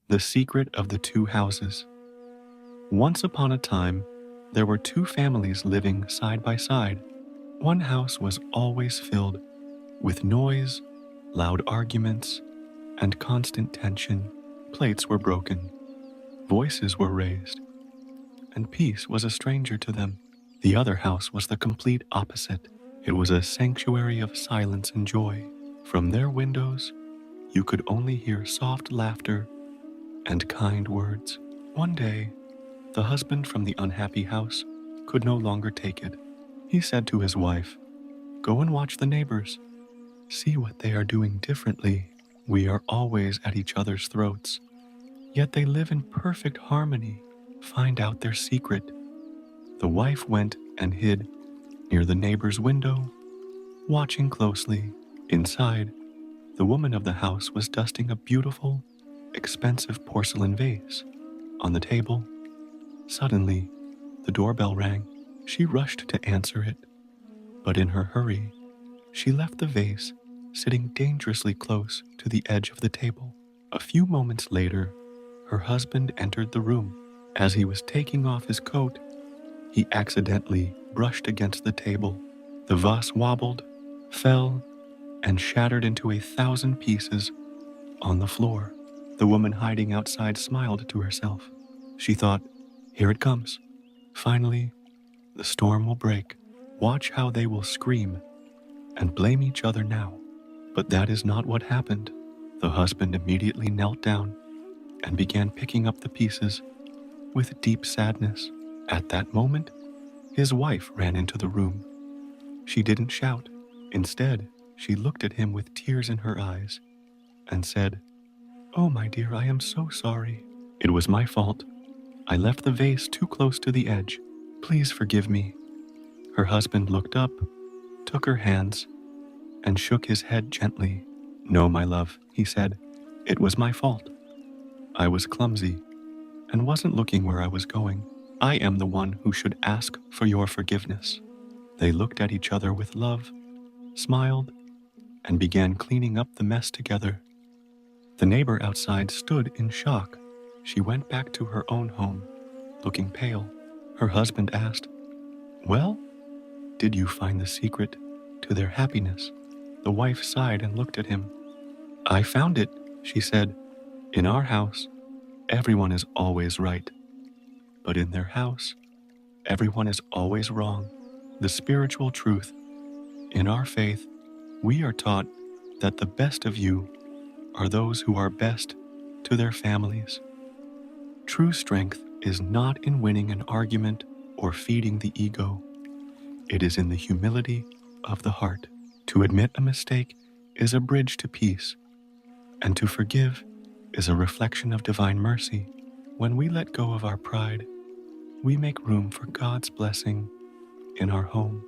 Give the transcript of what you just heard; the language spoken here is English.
The Secret of the Two Houses. Once upon a time, there were two families living side by side. One house was always filled with noise, loud arguments, and constant tension. Plates were broken, voices were raised, and peace was a stranger to them. The other house was the complete opposite. It was a sanctuary of silence and joy. From their windows, you could only hear soft laughter and kind words. One day, the husband from the unhappy house could no longer take it. He said to his wife, "Go and watch the neighbors. See what they are doing differently. We are always at each other's throats, yet they live in perfect harmony. Find out their secret." The wife went and hid near the neighbor's window, watching closely. Inside, the woman of the house was dusting a beautiful, expensive porcelain vase on the table. Suddenly, the doorbell rang. She rushed to answer it, but in her hurry, she left the vase sitting dangerously close to the edge of the table. A few moments later, her husband entered the room. As he was taking off his coat, he accidentally brushed against the table. The vase wobbled, fell, and shattered into 1,000 pieces on the floor. The woman hiding outside smiled to herself. She thought, "Here it comes. Finally, the storm will break. Watch how they will scream and blame each other now." But that is not what happened. The husband immediately knelt down and began picking up the pieces with deep sadness. At that moment, his wife ran into the room. She didn't shout. Instead, she looked at him with tears in her eyes and said, "Oh, my dear, I am so sorry. It was my fault. I left the vase too close to the edge. Please forgive me." Her husband looked up, took her hands, and shook his head gently. "No, my love," he said. "It was my fault. I was clumsy and wasn't looking where I was going. I am the one who should ask for your forgiveness." They looked at each other with love, smiled, and began cleaning up the mess together. The neighbor outside stood in shock. She went back to her own home, looking pale. Her husband asked, "Well, did you find the secret to their happiness?" The wife sighed and looked at him. "I found it," she said. "In our house, everyone is always right. But in their house, everyone is always wrong." The spiritual truth. In our faith, we are taught that the best of you are those who are best to their families. True strength is not in winning an argument or feeding the ego. It is in the humility of the heart. To admit a mistake is a bridge to peace, and to forgive is a reflection of divine mercy. When we let go of our pride, we make room for God's blessing in our home.